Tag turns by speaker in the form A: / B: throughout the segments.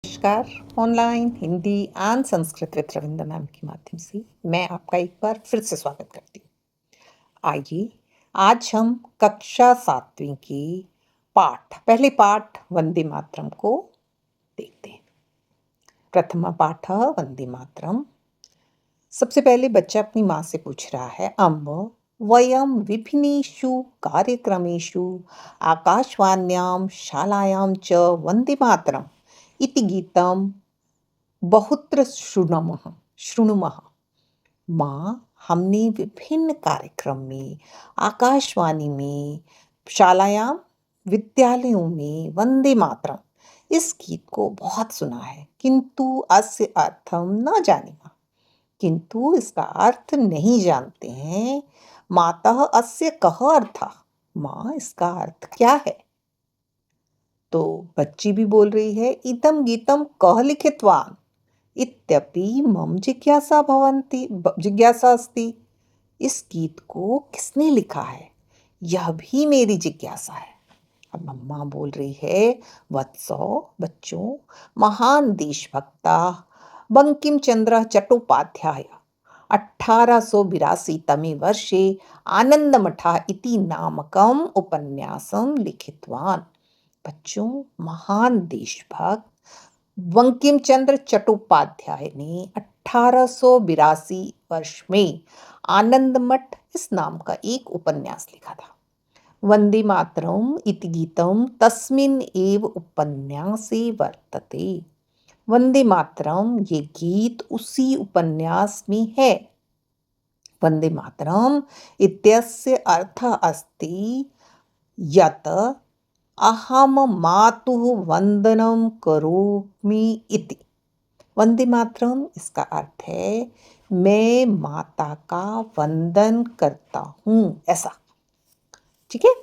A: नमस्कार। Online Hindi and Sanskrit with Ravindra ma'am के माध्यम से मैं आपका एक बार फिर से स्वागत करती हूँ। आइए आज हम कक्षा 7वीं की पहले पाठ वंदे मातरम को देखते हैं। प्रथम पाठ वंदे मातरम। सबसे पहले बच्चा अपनी माँ से पूछ रहा है, अम्ब वयम विभिन्नेषु कार्यक्रमेषु आकाशवाण्यां शालायां च वंदे मातरम इति गीतं बहुत्र शृणुमः। माँ, हमने विभिन्न कार्यक्रम में, आकाशवाणी में, शालायाम, विद्यालयों में वंदे मातरम इस गीत को बहुत सुना है, किंतु अस्य अर्थम न जानीमः। किंतु इसका अर्थ नहीं जानते हैं। मातः अस्य कः अर्थः? माँ, इसका अर्थ क्या है? तो बच्ची भी बोल रही है, इदं गीतं कः लिखितवान् इत्यपि मम जिज्ञासा अस्ति। इस गीत को किसने लिखा है, यह भी मेरी जिज्ञासा है। अब मम्मा बोल रही है, वत्सो बच्चों, महान देशभक्ता बंकिम चंद्र चट्टोपाध्याय 1882 तमे वर्षे आनंदमठा इति नामकम उपन्यासम लिखितवान्। बच्चों, महान देशभक्त बंकिम चंद्र चट्टोपाध्याय ने 1882 वर्ष में आनंदमठ इस नाम का एक उपन्यास लिखा था। वंदे मातरम इति गीतं तस्मिन् एव उपन्यासे वर्तते। वंदे मातरम ये गीत उसी उपन्यास में है। वंदे मातरम इत्यस्य अर्थः अस्ति यत् अहम मातुः वंदनं करोमि इति। वंदे मातरम इसका अर्थ है मैं माता का वंदन करता हूँ, ऐसा। ठीक है,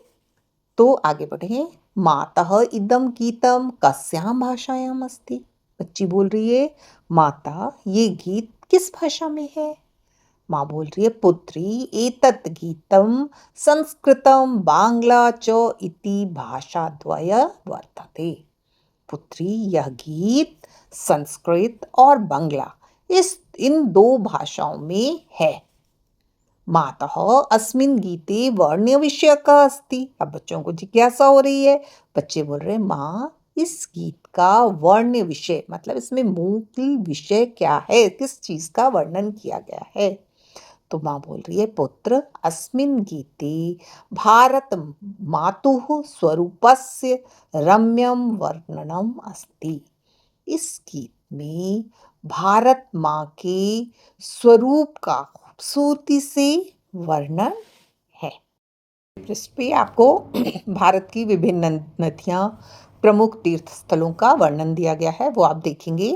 A: तो आगे बढ़े। मातः इदं गीतं कस्यां भाषायाम् अस्ति? बच्ची बोल रही है, माता ये गीत किस भाषा में है? माँ बोल रही है, पुत्री एतत् गीतं संस्कृतं बांग्ला च इति भाषाद्वय वर्तते। पुत्री यह गीत संस्कृत और बांग्ला इन दो भाषाओं में है। मातः अस्मिन् गीते वर्ण विषयकः अस्ति। अब बच्चों को जिज्ञासा हो रही है। बच्चे बोल रहे हैं, माँ इस गीत का वर्ण विषय मतलब इसमें मूल विषय क्या है, किस चीज का वर्णन किया गया है? तो माँ बोल रही है, पुत्र अस्मिन् गीते भारत मातुः स्वरूपस्य रम्यं वर्णनम् अस्ति। इस गीत में भारत माँ के स्वरूप का खूबसूरती से वर्णन है। इस पे आपको भारत की विभिन्न नदियाँ, प्रमुख तीर्थ स्थलों का वर्णन दिया गया है, वो आप देखेंगे।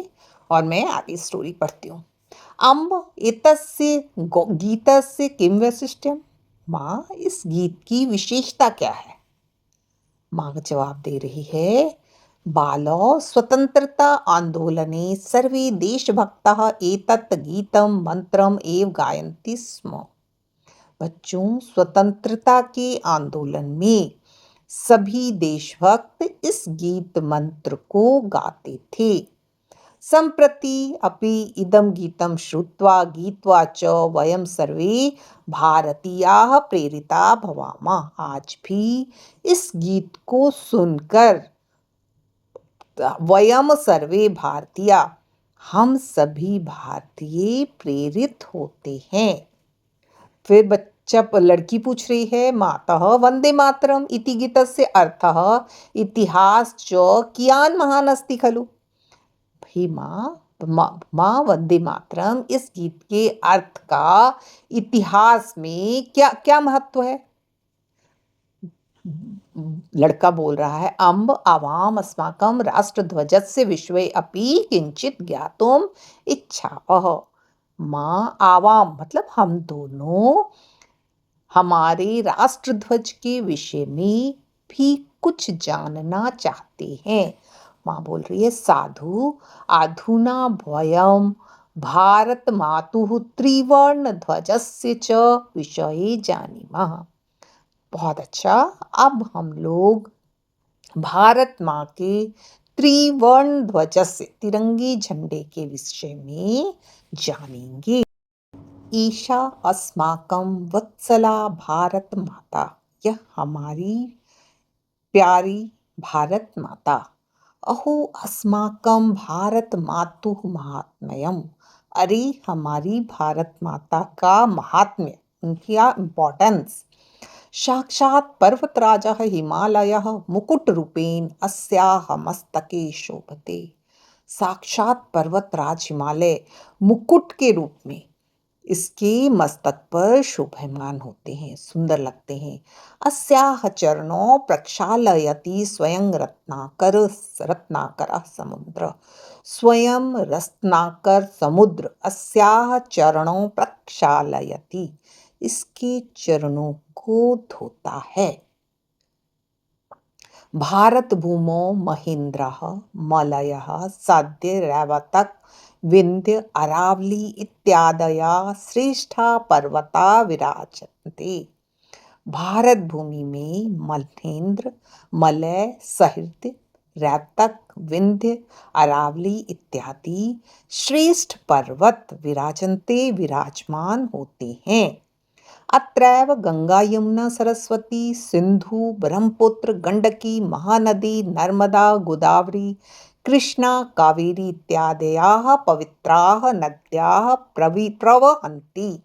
A: और मैं आगे स्टोरी पढ़ती हूँ। अम्ब एतस्य गीतस्य किं वैशिष्ट्यम्? माँ, इस गीत की विशेषता क्या है? माँ जवाब दे रही है, बालौ स्वतंत्रता आंदोलने सर्वे देशभक्ताः एतत् गीतं मंत्रम् एव गायन्ति स्म। बच्चों, स्वतंत्रता के आंदोलन में सभी देशभक्त इस गीत मंत्र को गाते थे। सम्प्रति अपि इदं गीतं श्रुत्वा गीत्वा च वयं सर्वे भारतीयाः प्रेरिता भवामः। आज भी इस गीत को सुनकर वयम सर्वे भारतीय, हम सभी भारतीय प्रेरित होते हैं। फिर लड़की पूछ रही है, मातः वंदे मातरम इति गीतस्य अर्थः इतिहास च कियान् महान् अस्ति खलु? भाई माँ, वंदे मातरम इस गीत के अर्थ का इतिहास में क्या क्या महत्व है? लड़का बोल रहा है, अम्ब आवाम अस्माकं राष्ट्रध्वजस्य विषये अपि किंचित ज्ञातुम इच्छावः। माँ, आवाम मतलब हम दोनों हमारे राष्ट्रध्वज के विषय में भी कुछ जानना चाहते हैं। माँ बोल रही है, साधु अधुना वयं भारत मातुः त्रिवर्ण ध्वजस्य च विषये जानीमः। बहुत अच्छा, अब हम लोग भारत माँ के त्रिवर्ण ध्वजस्य तिरंगे झंडे के विषय में जानेंगे। ईशा अस्माकं वत्सला भारत माता, यह हमारी प्यारी भारत माता। अहो अस्माकं भारत मातुः महात्म्यम्, अरे हमारी भारत माता का महात्म्य, उनकी इम्पोर्टेंस। साक्षात् पर्वतराजः हिमालयः मुकुटरूपेण अस्याः मस्तके शोभते। साक्षात पर्वतराज हिमालय मुकुट के रूप में इसके मस्तक पर शोभायमान होते हैं, सुंदर लगते हैं। अस्याः चरणों प्रक्षालयति स्वयं रत्नाकर समुद्र, स्वयं रत्नाकर समुद्र अस्याः चरणों प्रक्षालयति, इसके चरणों को धोता है। भारत भूमौ महेन्द्रः मलयः सद्य रैवतक विंध्य अरावली इत्यादयः श्रेष्ठा पर्वता विराजन्ते। भारत भूमि में महेंद्र, मलय, सह्याद्रि, रैवतक, विंध्य, अरावली इत्यादि श्रेष्ठ पर्वत विराजन्ते विराजमान होते हैं। अत्रैव गंगा यमुना सरस्वती सिंधु ब्रह्मपुत्र गंडकी महानदी नर्मदा गोदावरी कृष्णा कावेरी इत्यादयाः पवित्राः नद्याः प्रवहन्ति।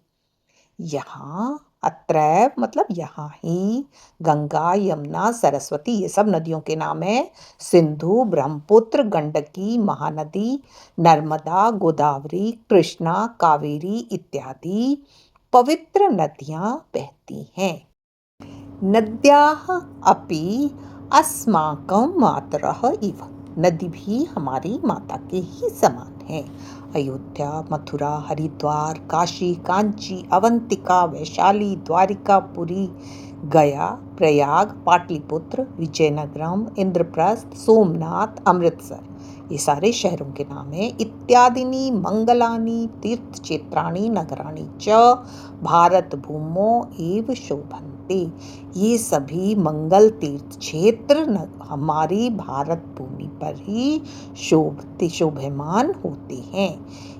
A: यहाँ अत्रैव मतलब यहाँ ही गंगा यमुना सरस्वती ये सब नदियों के नाम है। सिंधु ब्रह्मपुत्र गंडकी महानदी नर्मदा गोदावरी कृष्णा कावेरी इत्यादि पवित्र नदियां बहती हैं। नद्याः अपि अस्माकं मातरः इव, नदी भी हमारी माता के ही समान है। अयोध्या मथुरा हरिद्वार काशी कांची अवंतिका वैशाली द्वारिका पुरी गया प्रयाग पाटलिपुत्र विजयनगरम इंद्रप्रस्थ सोमनाथ अमृतसर ये सारे शहरों के नाम हैं। इत्यादिनी मंगलानि तीर्थक्षेत्राणि नगराणि च भारत भूमौ एव शोभन्ते, ये सभी मंगल तीर्थ क्षेत्र हमारी भारत भूमि पर ही शोभमान होते हैं।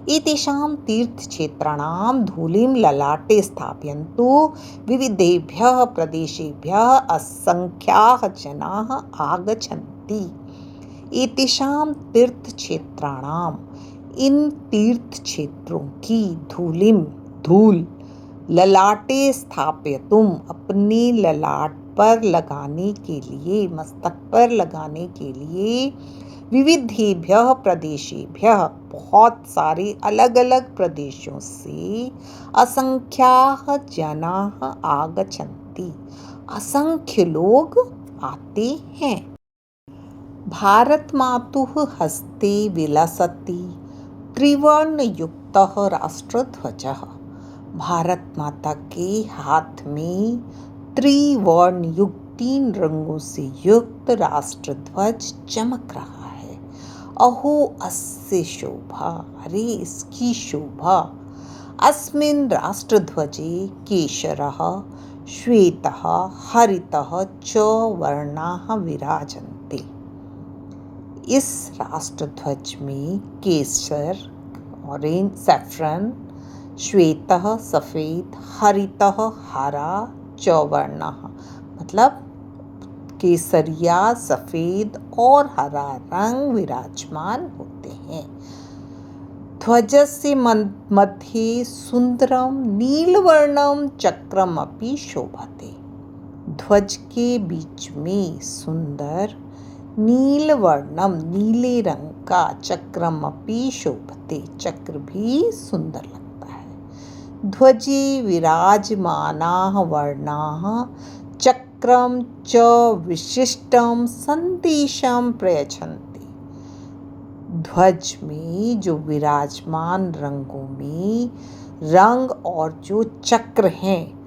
A: एतेषां तीर्थक्षेत्राणां धूलिं ललाटे स्थापयन्तु विविधेभ्यः प्रदेशेभ्यः असंख्याः जनाः आगच्छन्ति। एतेषां तीर्थक्षेत्राणां, इन तीर्थ क्षेत्रों की धूल ललाटे स्थापयतुम, अपने ललाट पर लगाने के लिए मस्तक पर लगाने के लिए विविधेभ्यः प्रदेशेभ्यः बहुत सारे अलग अलग प्रदेशों से असंख्याः जनाः आगच्छन्ति, असंख्य लोग आते हैं। भारत मातुः हस्ते विलसति त्रिवर्णयुक्तः राष्ट्रध्वजः, भारत माता के हाथ में त्रिवर्ण युक्त 3 रंगों से युक्त राष्ट्रध्वज चमक रहा है। अहो अस्य शोभा, अरे इसकी शोभा। अस्मिन् राष्ट्रध्वजे केशरः श्वेतः हरितः च वर्णाः विराजन्ते, इस राष्ट्रध्वज में केसर ऑरेंज सैफरन श्वेतः सफ़ेद हरितः हरा चौवर्णः मतलब केसरिया सफ़ेद और हरा रंग विराजमान होते हैं। ध्वजस्य मध्ये सुंदरम नीलवर्णम चक्रम अपि शोभते, ध्वज के बीच में सुंदर नीलवर्णम नीले रंग का चक्रम अपि शोभते, चक्र भी सुंदर लगता है। ध्वजे विराजमानाः वर्णाः चक्रम च विशिष्टम संदेशम प्रयच्छन्ति, ध्वज में जो विराजमान रंगों में रंग और जो चक्र हैं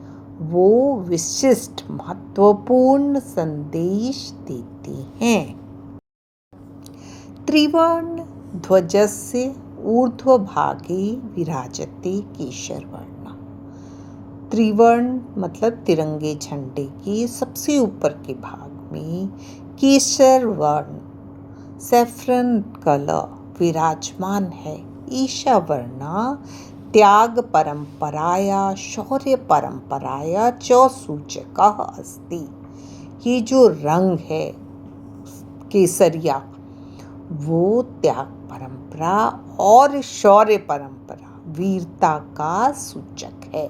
A: वो विशिष्ट महत्वपूर्ण संदेश देते हैं। त्रिवर्ण ध्वजस्य ऊर्ध्वभागे विराजते केशरवर्ण, त्रिवर्ण मतलब तिरंगे झंडे के सबसे ऊपर के भाग में केसर वर्ण सैफरन कलर विराजमान है। ईशावर्णा त्याग परंपराया शौर्य परंपराया च सूचकः अस्ति। ये जो रंग है केसरिया, वो त्याग परंपरा और शौर्य परंपरा वीरता का सूचक है।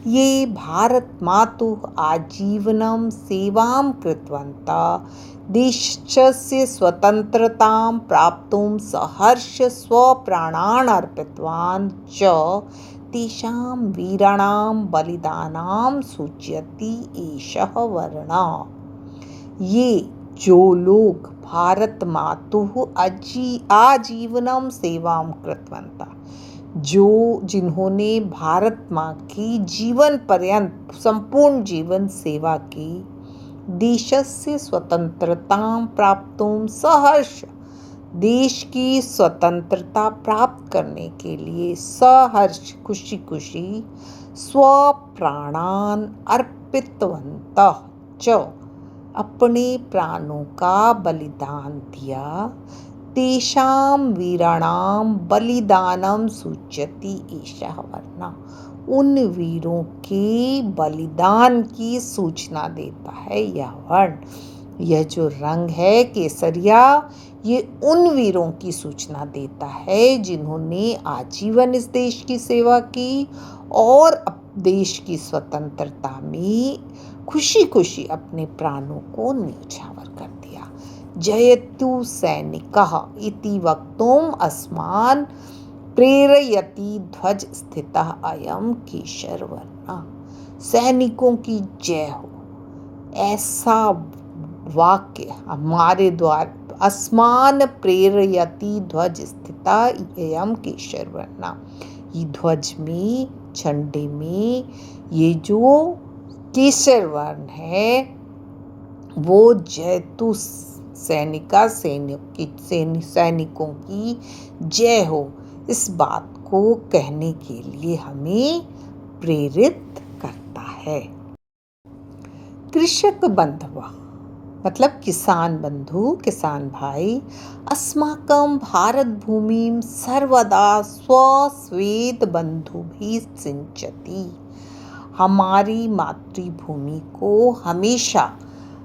A: ये भारत मातुः आजीवनं सेवां कृतवन्तः देशस्य स्वतन्त्रतां प्राप्तुं सहर्ष स्वप्राणान् अर्पितवान् च तेषां वीराणां बलिदानां सूचयति एषः वर्णः। ये जो लोग भारत मातुः आजीवनम सेवाम कृतवन्तः, जो जिन्होंने भारत माँ की जीवन पर्यंत संपूर्ण जीवन सेवा की, देशस्य स्वतंत्रतां प्राप्तुं सहर्ष देश की स्वतंत्रता प्राप्त करने के लिए सहर्ष खुशी खुशी स्वप्राणान अर्पितवन्तः च अपने प्राणों का बलिदान दिया, तेषां वीराणां बलिदानम सूचयति एषः वर्णः। उन वीरों के बलिदान की सूचना देता है यह वर्ण। यह जो रंग है केसरिया, ये उन वीरों की सूचना देता है जिन्होंने आजीवन इस देश की सेवा की और देश की स्वतंत्रता में खुशी खुशी अपने प्राणों को न्यौछावर कर दिया। जयतु सैनिकः इति वक्तुम् अस्मान् प्रेरयति ध्वज स्थितः अयं केशरवर्णः। सैनिकों की जय हो, ऐसा वाक्य हमारे द्वारा अस्मान् प्रेरयति ध्वज स्थितः अयं केशरवर्णः। ये ध्वज में, झंडे में ये जो केसर वर्ण है, वो जयतु सैनिकों की जय हो, इस बात को कहने के लिए हमें प्रेरित करता है। कृषक बंधुवा मतलब किसान बंधु, किसान भाई, अस्माकं भारत भूमिं सर्वदा स्वस्वेद बंधुभिः सिंचति। हमारी मातृभूमि को हमेशा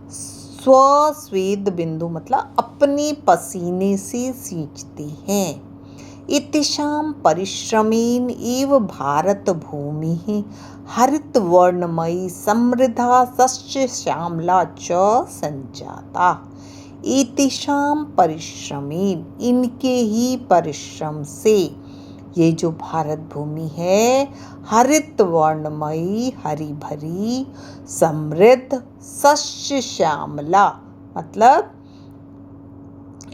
A: स्वस्वेद बिंदु मतलब अपने पसीने से सींचते हैं। एतेषां परिश्रमेण एव भारत भूमिः हरित वर्णमयी समृद्धा सस्य श्यामला च संजाता। एतेषां परिश्रमेण, इनके ही परिश्रम से ये जो भारत भूमि है हरित वर्णमयी हरी भरी समृद्ध सस्य श्यामला मतलब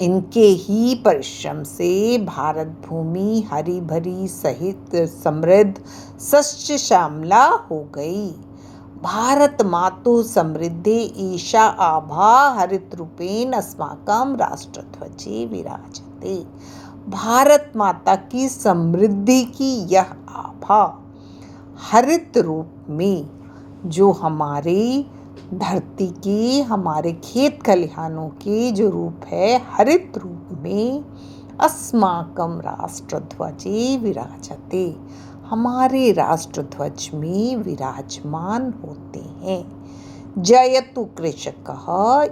A: इनके ही परिश्रम से भारत भूमि हरी भरी सहित समृद्ध सस्य श्यामला हो गई। भारत मातु समृद्धि ईशा आभा हरित रूपेण अस्माकं राष्ट्रध्वजे विराजते। भारत माता की समृद्धि की यह आभा हरित रूप में, जो हमारी धरती के, हमारे खेत खलिहानों के जो रूप है हरित रूप में, अस्माकं राष्ट्रध्वजे विराजते, हमारे राष्ट्रध्वज में विराजमान होते हैं। जयतु कृषकः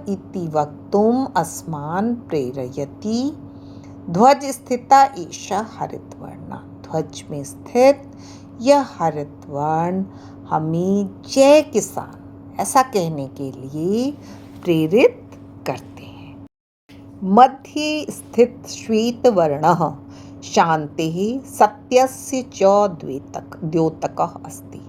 A: इति वक्तुम् अस्मान् प्रेरयति ध्वज स्थिता एषा हरित वर्ण। ध्वज में स्थित यह हरित वर्ण हमें जय किसान ऐसा कहने के लिए प्रेरित करते हैं। मध्ये स्थित श्वेत वर्णः शांतिः सत्यस्य च द्योतकः अस्ति।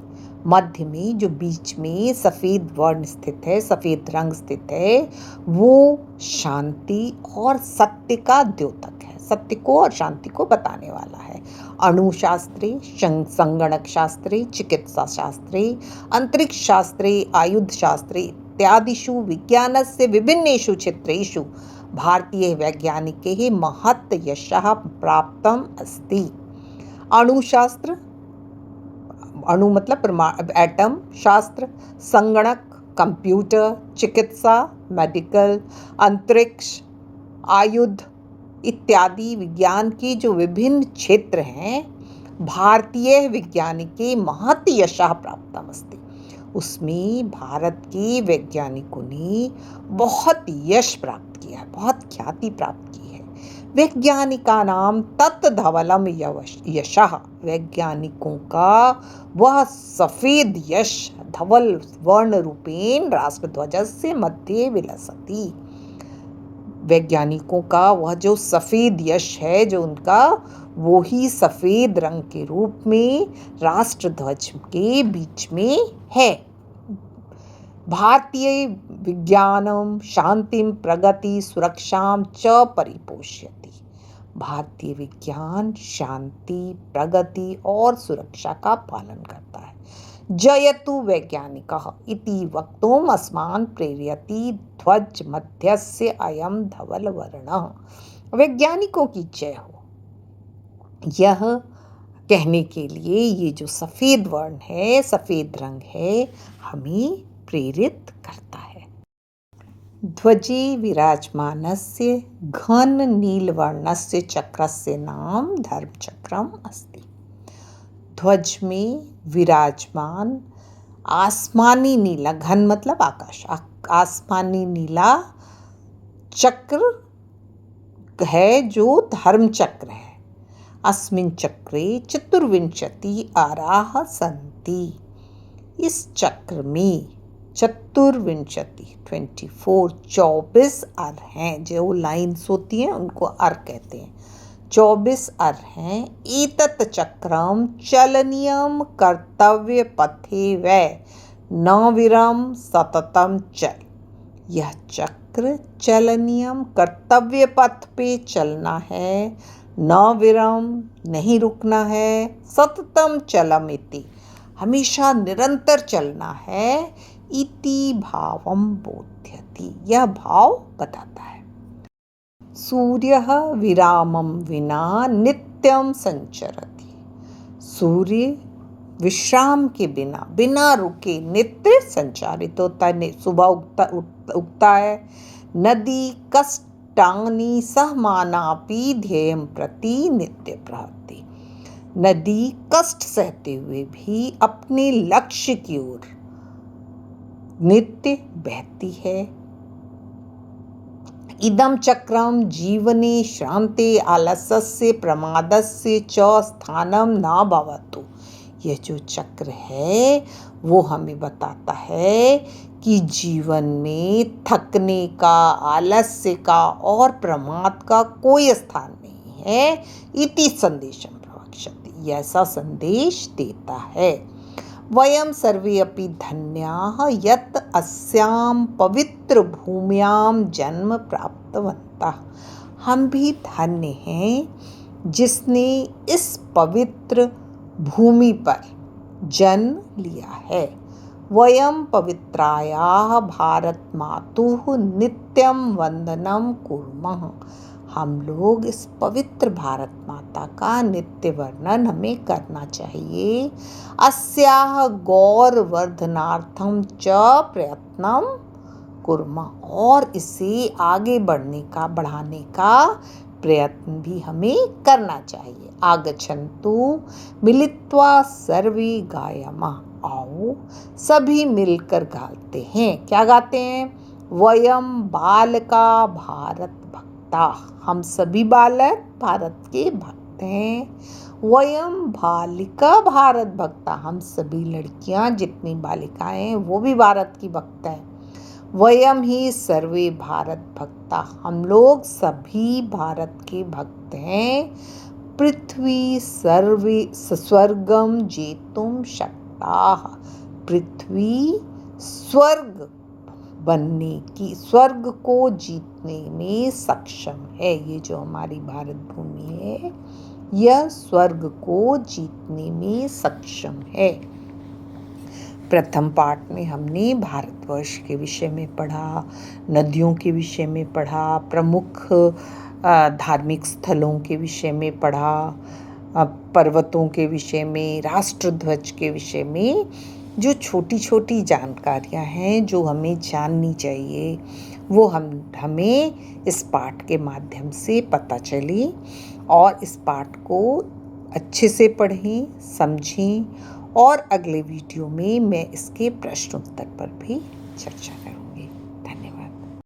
A: मध्य में जो बीच में सफ़ेद वर्ण स्थित है, सफ़ेद रंग स्थित है, वो शांति और सत्य का द्योतक है, सत्य को और शांति को बताने वाला है। अणुशास्त्रे, संगणक शास्त्रे, चिकित्सा शास्त्रे, अंतरिक्ष शास्त्रे, आयुध शास्त्रे इत्यादिषु विज्ञानस्य विभिन्नेषु क्षेत्रेषु भारतीय वैज्ञानिकैः महत् यशः प्राप्तम् अस्ति। अणुशास्त्र, अणु मतलब एटम शास्त्र, संगणक कंप्यूटर, चिकित्सा मेडिकल, अंतरिक्ष आयुध इत्यादि विज्ञान के जो विभिन्न क्षेत्र हैं, भारतीय वैज्ञानिके महत् यशः प्राप्तमस्ति। उसमें भारत के वैज्ञानिकों ने बहुत यश प्राप्त किया है, बहुत ख्याति प्राप्त की है। वैज्ञानिकानां तत् धवलम यशः, वैज्ञानिकों का वह सफेद यश धवल वर्ण रूपेण राष्ट्रध्वजस्य मध्ये विलसति। वैज्ञानिकों का वह जो सफेद यश है, जो उनका वो ही सफेद रंग के रूप में राष्ट्रध्वज के बीच में है। भारतीय विज्ञानम शांतिम प्रगति सुरक्षाम च परिपोषयति। भारतीय विज्ञान शांति, प्रगति और सुरक्षा का पालन करता है। जयतु वैज्ञानिकः इति वक्तुम् अस्मान् प्रेरयति ध्वज मध्यस्य अयं धवल वर्णः। वैज्ञानिकों की जय हो, यह कहने के लिए ये जो सफेद वर्ण है, सफेद रंग है, हमें प्रेरित करता है। ध्वजे विराजमानस्य घन नीलवर्णस्य चक्रस्य नाम धर्मचक्रम अस्ति। ध्वज में विराजमान आसमानी नीला, घन मतलब आकाश, आसमानी नीला चक्र है जो धर्म चक्र है। अस्मिन् चक्रे चतुर्विंशति आराः सन्ति। इस चक्र में चतुर्विंशति 24 अर हैं। जो लाइन्स होती हैं उनको अर कहते हैं। 24 अर हैं। एतत् चक्रम चलनीयम कर्तव्य पथे वै न विरम सततम चल। यह चक्र चलनीयम कर्तव्य पथ पे चलना है, न विरम नहीं रुकना है, सततम चलम इति हमेशा निरंतर चलना है, इति भावम बोध्यति यह भाव बताता है। सूर्यः विरामं विना नित्यं संचरति। सूर्य विश्राम के बिना, बिना रुके नित्य संचारित होता है, सुबह उगता है। नदी कष्टानि सहमानापि ध्येयं प्रति नित्य प्रहरति। नदी कष्ट सहते हुए भी अपने लक्ष्य की ओर नित्य बहती है। इदं चक्रम जीवने श्रांते आलस्यस्य प्रमादस्य च स्थानं न भवतु। यह जो चक्र है वो हमें बताता है कि जीवन में थकने का, आलस्य का और प्रमाद का कोई स्थान नहीं है। इति संदेशं प्रवक्ष्यति, ऐसा संदेश देता है। वयं सर्वे अपि धन्याः यत् अस्यां पवित्र भूम्यां जन्म प्राप्तवन्तः। हम भी धन्य हैं जिसने इस पवित्र भूमि पर जन्म लिया है। वयं पवित्रायाः भारत मातुः नित्यं वंदनं कुर्मः। हम लोग इस पवित्र भारत माता का नित्य वर्णन हमें करना चाहिए। अस्याः गौरवर्धनार्थं च प्रयत्नं कुर्मः, और इसे आगे बढ़ाने का प्रयत्न भी हमें करना चाहिए। आगच्छन्तु मिलित्वा सर्वे गायामः। आओ सभी मिलकर गाते हैं। क्या गाते हैं? वयं बालका भारत भक्ता। हम सभी बालक भारत के भक्त हैं। वयं बालिका भारत भक्ता। हम सभी लड़कियां, जितनी बालिकाएं हैं वो भी भारत की भक्त हैं। वयम ही सर्वे भारत भक्ता। हम लोग सभी भारत के भक्त हैं। पृथ्वी सर्वे स्वर्गम जेतुम शक्ताः। पृथ्वी स्वर्ग बनने की, स्वर्ग को जीतने में सक्षम है। ये जो हमारी भारत भूमि है यह स्वर्ग को जीतने में सक्षम है। प्रथम पाठ में हमने भारतवर्ष के विषय में पढ़ा, नदियों के विषय में पढ़ा, प्रमुख धार्मिक स्थलों के विषय में पढ़ा, पर्वतों के विषय में, राष्ट्रध्वज के विषय में। जो छोटी छोटी जानकारियां हैं जो हमें जाननी चाहिए वो हमें इस पाठ के माध्यम से पता चली, और इस पाठ को अच्छे से पढ़ें, समझें, और अगले वीडियो में मैं इसके प्रश्न उत्तर पर भी चर्चा करूँगी। धन्यवाद।